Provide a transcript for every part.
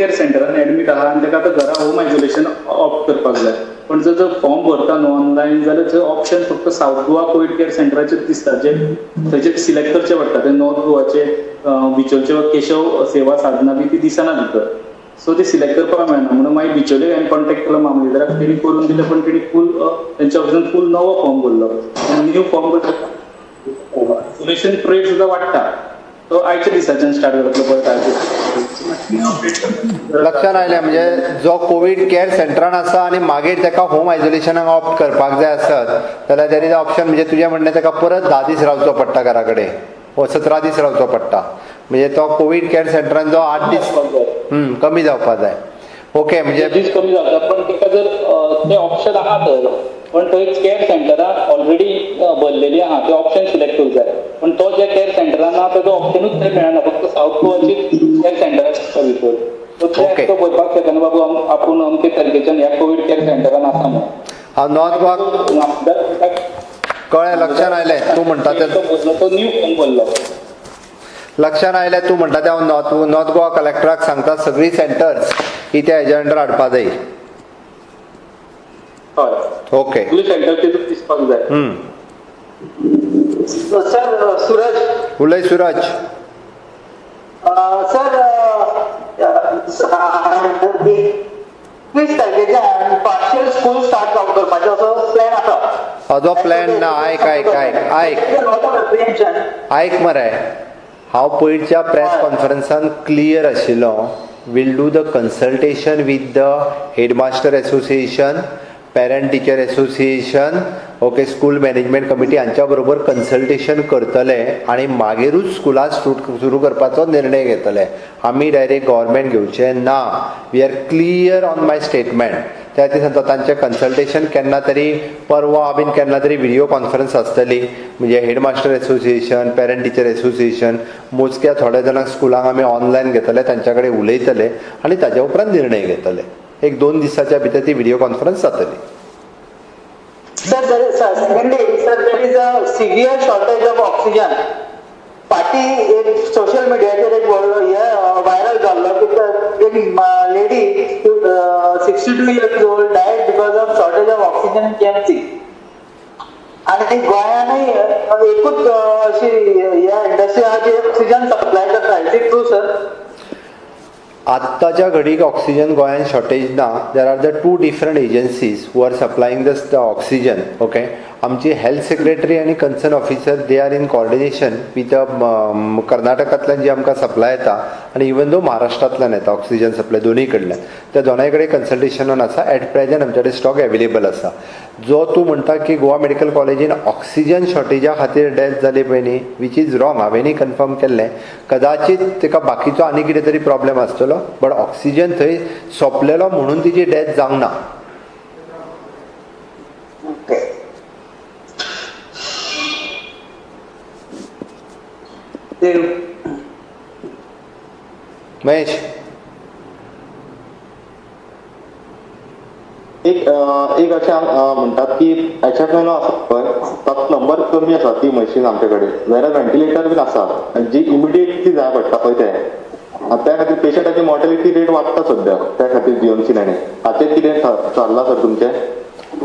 Care सेंटरान admit आहा आनी ताका आतां घरा होम आयसोलेशन ऑप्ट करपाक जाय. पण जर फॉर्म भरता न्हू ऑनलायन जाल्यार थंय ऑप्शन फक्त सावथ गोवा कोवीड केअर सेंटराचेर दिसता, जे थंयचे सिलेक्ट करचे पडटा. ते नॉर्थ गोवाचे बिचोलचे वा केशव सेवा साधना बी ती दिसना भितर, सो ते सिलेक्ट करपाक मेळना. म्हणून मागीर बिचोले हांवें कॉन्टेक्ट केलो मामलेदाराक, तेणी करून दिले. पण तेणी फूल तेंच्या ऑफिसान फूल नवो फॉर्म भरलो. न्यू फॉर्म भरलो आयसोलेशन पिरियड सुद्दां वाडटा. तो आयच्या दिसाच्यान स्टार्ट करतलो परत लक्षात आयलें. म्हणजे जो कोवीड केअर सेंटरान आसा आनी मागीर ताका होम आयसोलेशनाक ऑप्ट करपाक जाय आसत जाल्यार देर इज ऑप्शन. म्हणजे तुजें म्हणणें ताका परत 10 दीस रावचो पडटा घरा कडेन, वा 17 दीस रावचो पडटा. म्हणजे तो कोवीड केअर सेंटरान जो 8 दीस कमी जावपाक जाय. ओके, म्हणजे दीस कमी जाता. पण ताका जर ते ऑप्शन आहा तर, पण थंय केअर सेंटरान ऑलरेडी भरलेली आहा, ते ऑप्शन सिलेक्ट करूंक जाय. पण तो जे केअर सेंटरान आहा तेजो ऑप्शनूच थंय मेळना, फक्त सावथ गोवाची केअर सेंटर आसता भितर. सो ते तो भरपाक शकना बाबू आपूण अमके तारखेच्यान ह्या कोवीड केअर सेंटरान आसा म्हणून. हांव नॉर्थ गोवा कळ्ळें, लक्षात आयलें. तूं म्हणटा ते तो न्यू फॉर्म भरलो. लक्षात आयलें. तूं म्हणटा ते हांव नॉर्थ गोवा कलेक्टराक सांगता सगळीं सेंटर्स की त्या हेज्या अंडर हाडपा जाय. हय, ओके, सगळीं सेंटर तेतूंत दिसपाक जाय. सर सूरज उलय सूरज. सर 20 तारखेच्यान पार्शियल स्कूल स्टार्ट करपाचो असो प्लॅन आसा. हाजो प्लॅन ना. आयक मरे, हांव पयरच्या प्रेस कॉन्फरन्सान क्लियर आशिल्लो. We'll do the consultation with the headmaster association, parent teacher association, okay, school management committee हांच्या बरोबर कन्सल्टेशन करतले आनी मागीरूच स्कुलां सुरू करपाचो निर्णय घेतले. आमी डायरेक्ट गव्हर्मेंट घेवचे ना. We are clear on my statement. त्या दिसान तांचें कन्सल्टेशन केन्ना तरी परवा बीन केन्ना तरी व्हिडिओ कॉन्फरन्स आसतली. म्हणजे headmaster association, parent teacher association, मोजक्या थोड्या जाणांक स्कुलांक आमी ऑनलायन घेतले, तांच्या कडेन उलयतले आनी ताच्या उपरांत निर्णय घेतले. 1-2 दिसाच्या भितर ती व्हिडिओ कॉन्फरन्स जातली. Secondly, sir, there is a severe shortage of oxygen. पाटी एक सोशल मीडियाचेर एक व्हायरल जाल्लो की एक lady 62 years old died because of shortage of oxygen in KMC. आणि गोंयानूय एकूच अशी ह्या इंडस्ट्री आहा जी ऑक्सिजन सप्लाय करता. Is it true sir? आत्ताच्या घडीक ऑक्सिजन गोंयांत शॉर्टेज ना. There are the 2 different agencies who are supplying the oxygen. Okay, आमची हेल्थ सेक्रेटरी आनी concern officer they are in coordination with कर्नाटकांतल्यान जी आमकां सप्लाय येता आनी इवन दो महाराष्ट्रांतल्यान येता ऑक्सिजन सप्लाय, दोनूय कडल्यान. त्या दोनाय कडेन कन्सल्टेशनान आसा. एट प्रेझेंट आमचे कडेन स्टॉक अवेलेबल आसा. जो तूं म्हणटा की गोवा मेडिकल कॉलेजीन ऑक्सिजन शॉर्टेजा खातीर डेथ जाली पळय न्ही, वीच इज रॉंग. हांवेंय कन्फर्म केल्लें. कदाचित ताका बाकीचो आनी कितें तरी प्रॉब्लेम आसतलो, बट ऑक्सिजन थंय सोंपलेलो म्हणून तिची डेथ जावंक ना. महेश, एक अशें म्हणटात की HFNO आसा पळय, ताचो नंबर कमी आसा ती मशीन आमचे कडेन. वेर व्हेंटिलेटर बीन आसा जी इमिडिएटली जाय पडटा पळय ते. त्या खातीर पेशंटाची मॉर्टेलिटी रेट वाडटा सध्या. त्या खातीर जीएमसीन हाचेर कितें चल्लां सर तुमचें?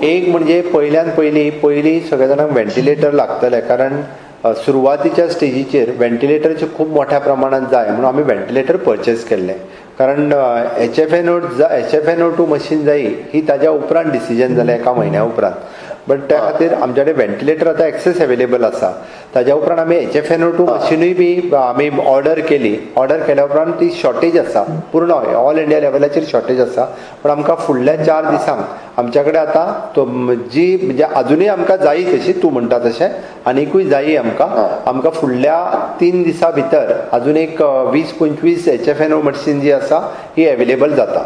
एक म्हणजे पयलीं सगळ्या जाणांक व्हेंटिलेटर लागतले, कारण सुरवातीच्या स्टेजीचेर व्हेंटिलेटरचे खूब मोठ्या प्रमाणात जाय म्हणून आमी व्हेंटिलेटर परचेस केल्ले. कारण HFNO2 मशीन जायी ही ताज्या उपरांत डिसिजन जालें, 1 म्हयन्या उपरांत. बट त्या खातीर आमचे कडेन व्हेंटिलेटर आतां एक्सेस अवेलेबल आसा. ताज्या उपरांत आमी HFNO2 मशिनूय बी आमी ऑर्डर केली. ऑर्डर केल्या उपरांत ती शॉर्टेज आसा, पूर्ण ऑल इंडिया लेवलाचेर शॉर्टेज आसा. पण आमकां फुडल्या 4 दिसांक आमच्या कडेन आतां जी म्हणजे अजुनूय आमकां जायी तशी, तूं म्हणटा तशें आनिकूय जायी आमकां फुडल्या 3 दिसां भितर अजून एक 20-25 HFNO मशीन जी आसा ही अवेलेबल जाता.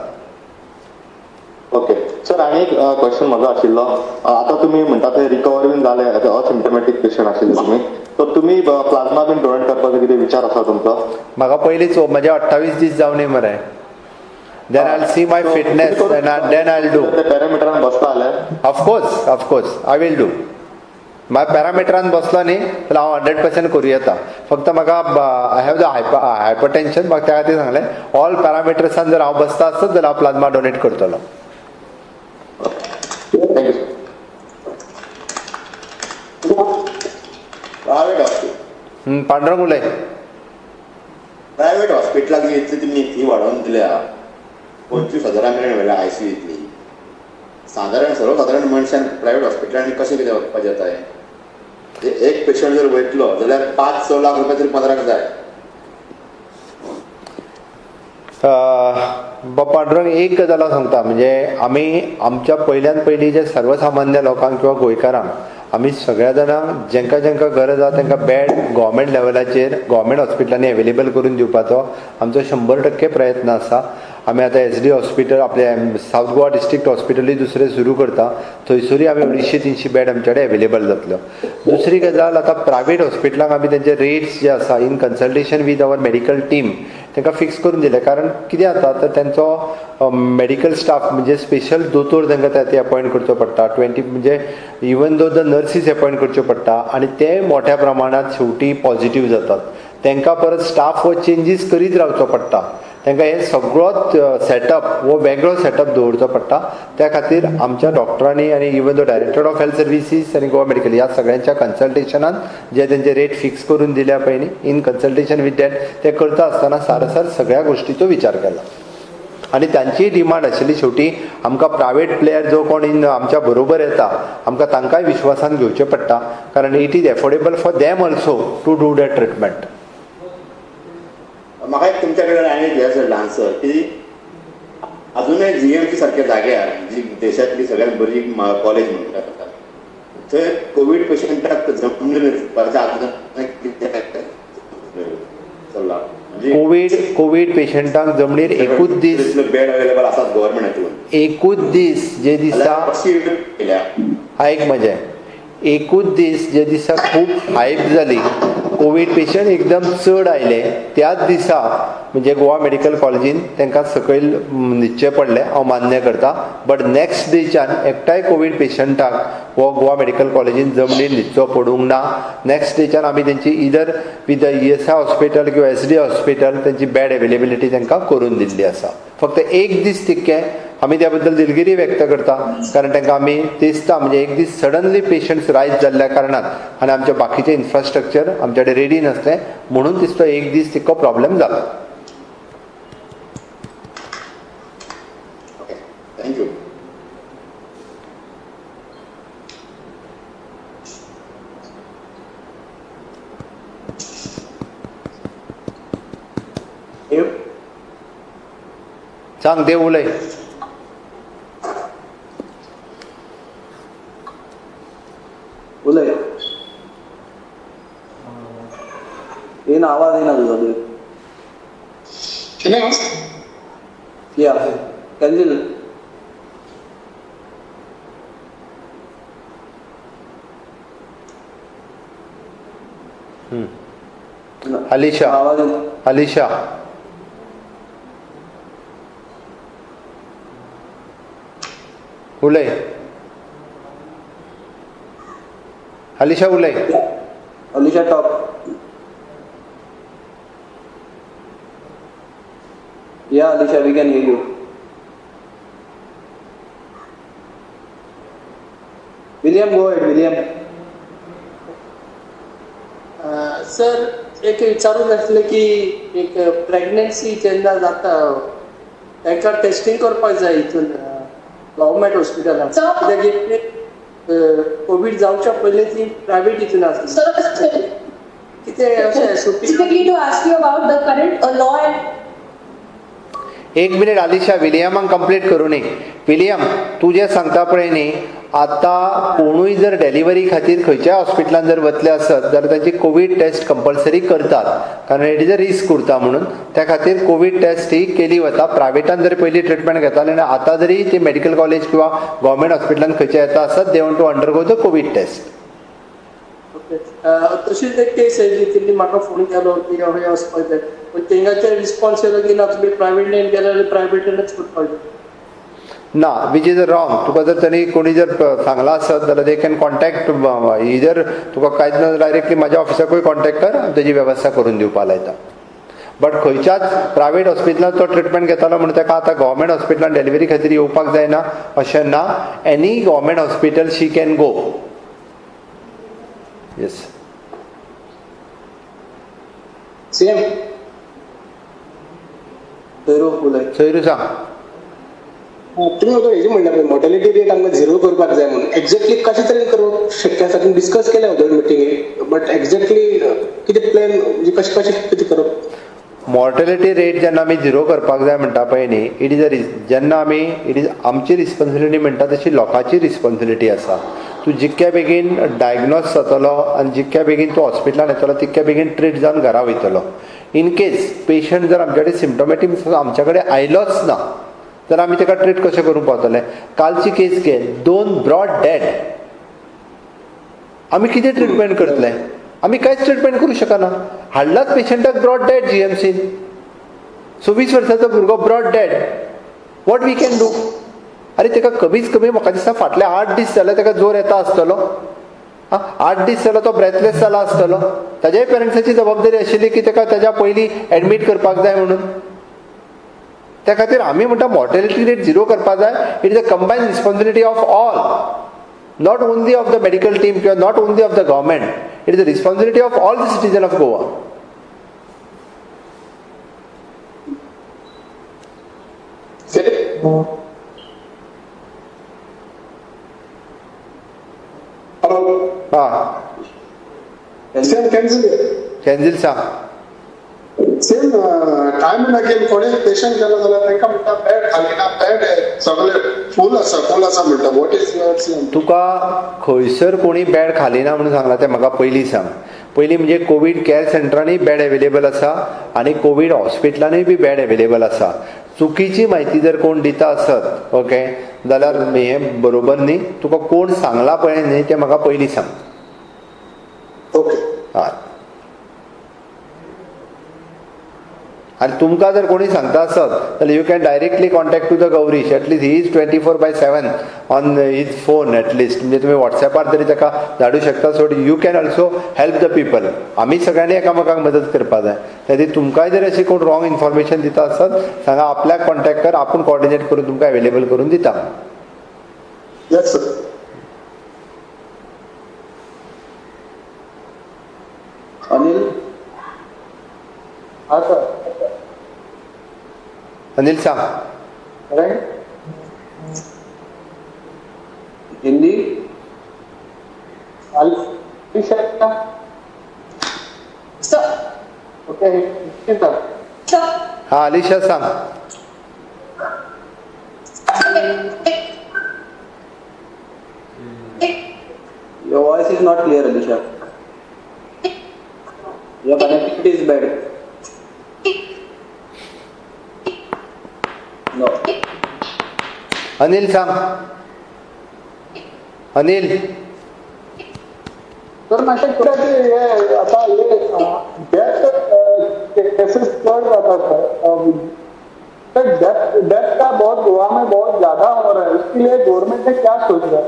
ओके सर, आनी एक क्वेश्चन म्हजो आशिल्लो. आतां तुमी म्हणटा ते रिकवर बीन जाले, असिम्पटोमॅटीक पेशंट आशिल्ले तुमी, तर तुमी प्लाझ्मा बीन डोनेट करपाचो कितें विचार आसा तुमचो? म्हाका पयलींच म्हजे 28 दीस जावनी मरे. Then I'll see my fitness and then I'll do. ते पॅरामिटरान बसता जाल्यार? Of course, I will do. म्हाका पॅरामिटरान बसलो न्ही जाल्यार हांव 100% करूं येता. फक्त म्हाका आय हॅव द हायपरटेन्शन, म्हाका त्या खातीर सांगलें ऑल पॅरामिटर्सान जर हांव बसता आसत जाल्यार हांव प्लाझ्मा डोनेट करतलो. Thank you sir. Private hospital Pandurang उलय. प्रायव्हेट हॉस्पिटलाक इतली तुमी फी वाडोवन दिल्या 25,000 मेरेन व्हेल्या ICUतली. साधारण सर्वसाधारण मनशान प्रायव्हेट हॉस्पिटलांनी कशें कितें वचपाचें जाता? एक पेशंट जर वयतलो जाल्यार 5-6 लाख रुपया तरी पदराक जाय. पांडुरंग एक गजाल हांव सांगता, म्हणजे आमी आमच्या पयल्यान पयलीं जे सर्वसामान्य लोकांक किंवा गोंयकारांक आमी सगळ्या जाणांक जेंका जेंका गरज आसा तांकां बेड गव्हर्मेंट लेवलाचेर गव्हर्मेंट हॉस्पिटलांनी अवेलेबल करून दिवपाचो आमचो 100% प्रयत्न आसा. आमी आतां SD हॉस्पिटल आपले सावथ गोवा डिस्ट्रिक्ट हॉस्पिटलूय दुसरें सुरू करता, थंयसरूय आमी 250-300 बेड आमचे कडेन अवेलेबल जातल्यो. दुसरी गजाल, आतां प्रायव्हेट हॉस्पिटलांक आमी तेंचे रेट्स जे आसा in consultation with our medical team तांकां फिक्स करून दिले. कारण कितें जाता तर तेंचो मेडिकल स्टाफ म्हणजे स्पेशल दोतोर तांकां ते अपॉयंट करचो पडटा, 20 म्हणजे even though the nurses appoint करच्यो पडटा आनी ते मोठ्या प्रमाणात शेवटी पॉझिटिव्ह जातात. तांकां परत स्टाफ हो चेंजीस करीत रावचो पडटा. तांकां हे सगळोच सेटअप हो वेगळो सेटअप दवरचो पडटा. त्या खातीर आमच्या डॉक्टरांनी आनी even though director of health services आनी गोवा मेडिकल ह्या सगळ्यांच्या कन्सल्टेशनान जे तेंचे रेट फिक्स करून दिल्या पळय न्ही, इन कन्सल्टेशन विथ दॅट ते करता आसतना सारसर सगळ्या गोश्टीचो विचार केला. आनी तांची डिमांड आशिल्ली शेवटी आमकां प्रायव्हेट प्लेयर जो कोण आमच्या बरोबर येता आमकां तांकांय विश्वासान घेवचें पडटा, कारण it is affordable for them also to do that treatment. म्हाका एक तुमच्या कडेन आनी एक हें जाल्लें आन्सर की अजूनय GMC सारख्या जाग्यार जी देशांतली सगळ्यात बरी कॉलेज म्हणटा थंय कोवीड पेशंटाक जमनीर कोवीड पेशंटांक जमनीर एकूच दीस बेड अवेलेबल आसात गव्हर्मेंट हातून. एकूच दीस जे दिसा आयक म्हजें एकूच दीस जे दिसा खूब हायप जाली, कोवीड पेशंट एकदम चड आयले, त्याच दिसा म्हणजे गोवा मेडिकल कॉलेजीन तांकां सकयल न्हिदचें पडलें, हांव मान्य करता. बट नेक्स्ट डेच्यान एकटाय कोवीड पेशंटाक हो गोवा मेडिकल कॉलेजीन जमनीर न्हिदचो पडूंक ना. नेक्स्ट डेच्यान आमी तेंची इदर विथ द ESI हॉस्पिटल किंवा SD हॉस्पिटल तेंची बेड अवेलेबिलिटी तांकां करून दिल्ली आसा. फक्त एक दीस तितकें आमी त्या बद्दल दिलगिरी व्यक्त करता, कारण तांकां आमी दिसता म्हणजे एक दीस सडनली पेशंट्स रायज जाल्ल्या कारणान आनी आमचे बाकीचे इन्फ्रास्ट्रक्चर आमचे कडेन रेडी नासलें म्हणून दिसता एक दीस तितको प्रॉब्लेम जालो. थँक्यू. सांग देव उलय. उलय येईन आवाज येईना तुझा. या कॅन्सल. अलिशा आवाज अलिशा उलय. अलिशा उलय. अलिशा टॉप. या Alisha we can hear you. William go ahead. William. Sir एक विचारूंक आसलें की एक प्रेग्नन्सी जेन्ना जाता ताका टेस्टिंग करपाक जाय हितून गव्हर्मेंट हॉस्पिटलान, कित्याक कोवीड जावच्या पयलीं ती प्रायव्हेट हितून आसली. कितें अशें Specifically to ask you about the current law and एक मिनिट अलिशा, विलियमाक कंप्लीट करूं न्ही. विलियम तूं जें सांगता पळय न्ही, आतां कोणूय जर डेलिव्हरी खातीर खंयच्याय हॉस्पिटलान जर वतले आसत जाल्यार तांची कोवीड टेस्ट कंपल्सरी करतात, कारण इट इज अ रिस्क उरता म्हणून. त्या खातीर कोवीड टेस्ट ही केली वता. प्रायवेटान जर पयलीं ट्रिटमेंट घेताले आनी आतां जरी ते मेडिकल कॉलेज किंवा गव्हर्मेंट हॉस्पिटलान खंयचे येता आसत they want to undergo the COVID test. तशीच एक केस आयली, तेणी म्हाका फोन केलो की हय वचपाक जाय, पूण तेंगाचे रिस्पॉन्स येयलो की ना तुमी प्रायवेट गेल्यार प्रायवेटानूच करपाक जाय. ना विच इज रॉंग. तुका जर तरी कोणी जर सांगला आसत जाल्यार दे कॅन कॉन्टॅक्ट इधर तुका कांयच ना डायरेक्टली म्हाज्या ऑफिसाकूय कॉन्टॅक्ट कर आनी तेजी वेवस्था करून दिवपा लायता. बट खंयच्याच प्रायवेट हॉस्पिटलांत तो ट्रिटमेंट घेतालो म्हणून ताका आतां गव्हर्मेंट हॉस्पिटलांत डिलिव्हरी खातीर येवपाक जायना अशें ना. Any government hospital she can go. Yes same zero full सयरू सांग. तुम्ही होतो हेजी म्हणला पळय मॉर्टॅलिटी रेट आमकां झिरो करपाक जाय म्हणून एक्झॅक्टली कशें तरेन करप शक्य आसा तुमी डिस्कस केलें होतं मिटिंगेक बट एक्झॅक्टली कितें प्लॅन म्हणजे कशें कितें करप. मॉर्टेलिटी रेट जेन्ना आमी झिरो करपाक जाय म्हणटा पळय न्ही इट इज जेन्ना आमी इट इज आमची रिस्पॉन्सिबिलिटी म्हणटा तशी लोकांची रिस्पॉन्सिबिलिटी आसा. तूं जितक्या बेगीन डायग्नोज जातलो आनी जितक्या बेगीन तूं हॉस्पिटलांत येतलो तितक्या बेगीन ट्रीट जावन घरा वयतलो. इन केस पेशंट जर आमचे कडेन सिम्टोमॅटीक आमच्या कडेन आयलोच ना जाल्यार आमी ताका ट्रीट कशें करूंक पावतले. कालची केस घे 2 ब्रॉड डेड. आमी कितें ट्रिटमेंट करतले. आमी कांयच ट्रिटमेंट करूं शकना. हाडलाच पेशंटाक ब्रॉड डेड GMCन. 26 वर्साचो भुरगो brought dead. What we can do. अरे ताका कमीच कमी म्हाका दिसता फाटले 8 दीस जाले ताका जोर येता आसतलो. 8 दीस जालो तो ब्रेथलेस जाला आसतलो. ताज्याय पेरंट्साची जबाबदारी आशिल्ली की ताका ताज्या पयलीं एडमीट करपाक जाय म्हणून. त्या खातीर आमी म्हणटा मॉर्टेलिटी रेट झिरो करपाक जाय. It is a combined responsibility of all. not only of the medical team, not only of the government. It is the responsibility of all the citizens of Goa. Hello. Same Kenzil सांग. Same time end again कोणी patient गेलो जाल्यार तांकां म्हणटा bed खाली ना bed सगळे full आसा म्हणटा. What is your same. तुका खंयसर कोणी बेड खाली ना म्हणून सांगला तें म्हाका पयलीं सांग. पयलीं म्हणजे कोवीड केअर सेंटरांनी बेड अवेलेबल आसा आनी कोवीड हॉस्पिटलांनी बी बेड अवेलेबल आसा. चुकीची म्हायती जर कोण दिता आसत ओके जाल्यार हें बरोबर न्ही. तुका कोण सांगला पळय न्ही तें म्हाका पयलीं सांग. ओके. हय. आणि तुमकां जर कोणी सांगता आसत जाल्यार you can directly contact to the Gaurish. At least he is 24/7 on his phone at least. म्हणजे तुमी वॉट्सॅपार तरी ताका धाडूं शकता. So you can also help the people. आमी सगळ्यांनी एकामेकांक मदत करपाक जाय. त्याखातीर तुमकांय जर अशी कोण रॉंग इन्फॉर्मेशन दिता आसत सांगा आपल्याक कॉन्टॅक्ट कर. आपूण कॉर्डिनेट करून तुमकां अवेलेबल करून दिता. Yes sir. अनिल हा सर. अनिल सांग. Hindi Sir. Okay sir. Sir. हा अलिशा सांग. Your voice is not clear, Alisha. Your connectivity is bad. No. Anil सांग. अनिल सर मागच्या कित्याक हे आता हे डेथ केसेस चढ़ जाता सर. डेथ का बहुत गोवा में बहुत ज्यादा हो रहा है. उसके लिए गवर्नमेंट ने क्या सोच रहा है.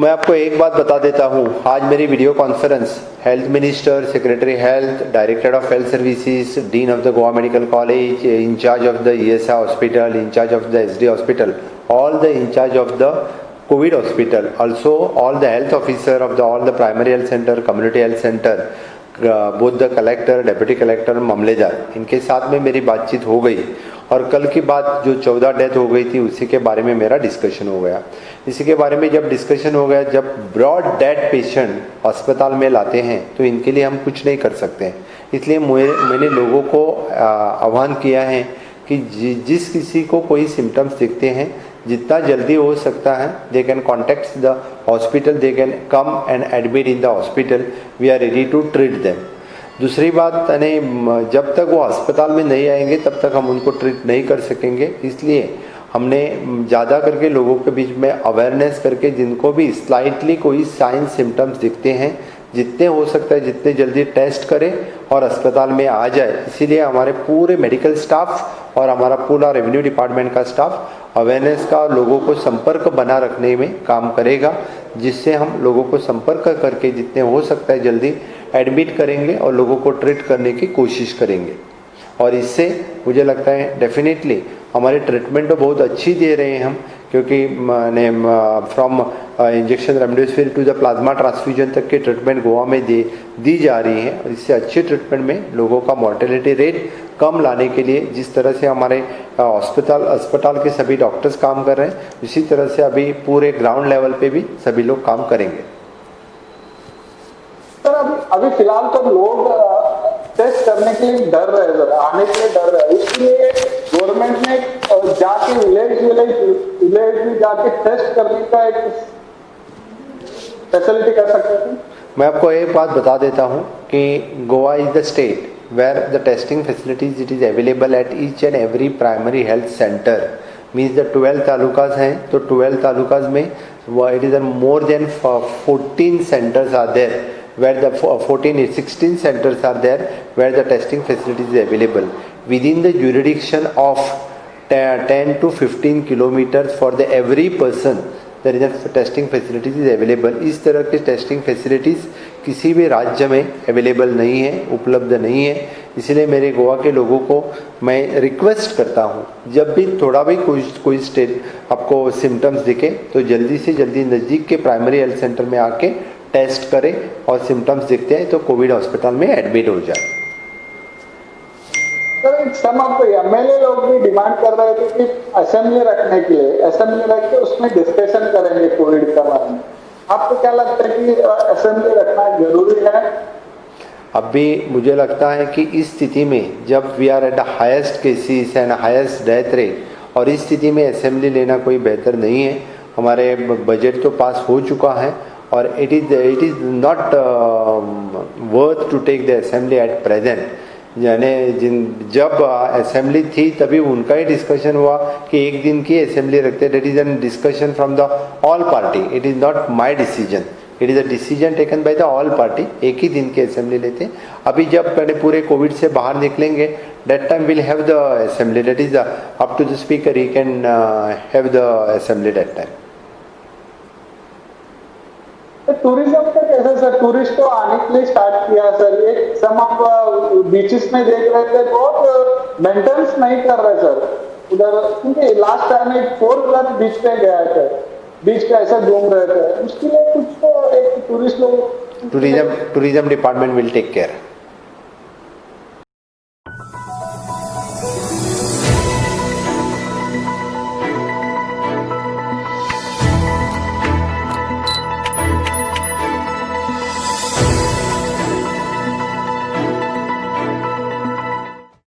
मैं आपको एक बात बता देता हूँ. आज मेरी video conference health minister, secretary health, director of health services, dean of the Goa medical college, incharge of the ESI hospital, incharge of the SD hospital, all the incharge of the COVID hospital, also all the health officer of the all the primary health center, community health center, both the collector, deputy collector, मामलेदार, इनके साथ में मेरी बातचीत हो गई. और कल की बात जो 14 डेथ हो गई थी उसी के बारे में मेरा डिस्कशन हो गया. इसी के बारे में जब डिस्कशन हो गया, जब ब्रॉड डेड पेशेंट अस्पताल में लाते हैं तो इनके लिए हम कुछ नहीं कर सकते. इसलिए मैंने लोगों को आह्वान किया है कि जिस किसी को कोई सिम्टम्स दिखते हैं जितना जल्दी हो सकता है they can contact the hospital, they can come and admit in the hospital. We are ready to treat them. दूसरी बात यानी जब तक वो अस्पताल में नहीं आएंगे तब तक हम उनको ट्रीट नहीं कर सकेंगे. इसलिए हमने ज़्यादा करके लोगों के बीच में अवेयरनेस करके जिनको भी स्लाइटली कोई साइन सिम्टम्स दिखते हैं जितने हो सकता है जितने जल्दी टेस्ट करें और अस्पताल में आ जाए। इसीलिए हमारे पूरे मेडिकल स्टाफ और हमारा पूरा रेवेन्यू डिपार्टमेंट का स्टाफ अवेयरनेस का लोगों को संपर्क बना रखने में काम करेगा, जिससे हम लोगों को संपर्क करके जितने हो सकता है जल्दी एडमिट करेंगे और लोगों को ट्रीट करने की कोशिश करेंगे। और इससे मुझे लगता है डेफिनेटली हमारी ट्रीटमेंट तो बहुत अच्छी दे रहे हैं हम, क्योंकि from injection remdesivir to the plasma transfusion तक की ट्रीटमेंट गोवा में दी जा रही है। और इससे अच्छी ट्रीटमेंट में लोगों का मॉर्टेलिटी रेट कम लाने के लिए जिस तरह से हमारे अस्पताल के सभी डॉक्टर्स काम कर रहे हैं, इसी तरह से अभी पूरे ग्राउंड लेवल पे भी सभी लोग काम करेंगे। सर अभी फिलहाल तो लोग टेस्ट करने के लिए डर रहे हैं सर, आने के लिए डर रहे हैं, इसलिए गवर्नमेंट ने जाके विलेज में जाके टेस्ट करने का एक फैसिलिटी कर सकते हैं। मैं आपको एक बात बता देता हूँ कि Goa is the state where the testing facilities it is available at each and every primary health center, means the 12 तालुकास हैं तो 12 तालुकास में it is more than 14 centers are there where the 16 centers are there where the testing facilities is available within the jurisdiction of 10 to 15 kilometers for the every person there is a testing facilities is available। इस तरह के testing facilities किसी भी राज्य में available नहीं है, उपलब्ध नहीं है। इसलिए मेरे गोवा के लोगों को मैं रिक्वेस्ट करता हूँ, जब भी थोड़ा भी कोई स्टेट आपको सिम्टम्स दिखे तो जल्दी से जल्दी नज़दीक के प्राइमरी हेल्थ सेंटर में आके टेस्ट करें और सिम्टम्स दिखते हैं तो कोविड हॉस्पिटल में एडमिट हो जाए। सर सम ऑफ एमएलए लोग भी डिमांड कर रहे थे कि असेंबली रखने के लिए, असेंबली रख के उसमें डिस्कशन करेंगे कोविड के बारे में। आपको क्या लगता है कि असेंबली रखना जरूरी है? अभी मुझे लगता है कि इस स्थिति में जब we are at the highest cases and highest death rate और इस स्थिति में असेंबली लेना कोई बेहतर नहीं है। हमारे बजट तो पास हो चुका है और it is not worth to take the assembly at present. यानी जब असेंबली थी तभी उनका ही डिस्कशन हुआ कि एक दिन की असेंबली रखते, that is an discussion from the all party, it is not my decision, it is a decision taken by the all party. एक ही दिन की असेंबली लेते। अभी जब पूरे कोविड से बाहर निकलेंगे that time will have the assembly, that is up to the speaker, he can have the assembly that time. Tourism का कैसे सर? टूरिस्ट तो आने के लिए स्टार्ट किया सर, एक सम ऑफ बीचेस में देख रहे थे बहुत मेंटेनेंस नहीं कर रहे सर उधर, क्योंकि लास्ट टाइम एक 4 व्हीलर बीच पे गया था, बीच पे ऐसे घूम रहे थे, उसके लिए कुछ तो एक टूरिस्ट लोग tourism department will take care.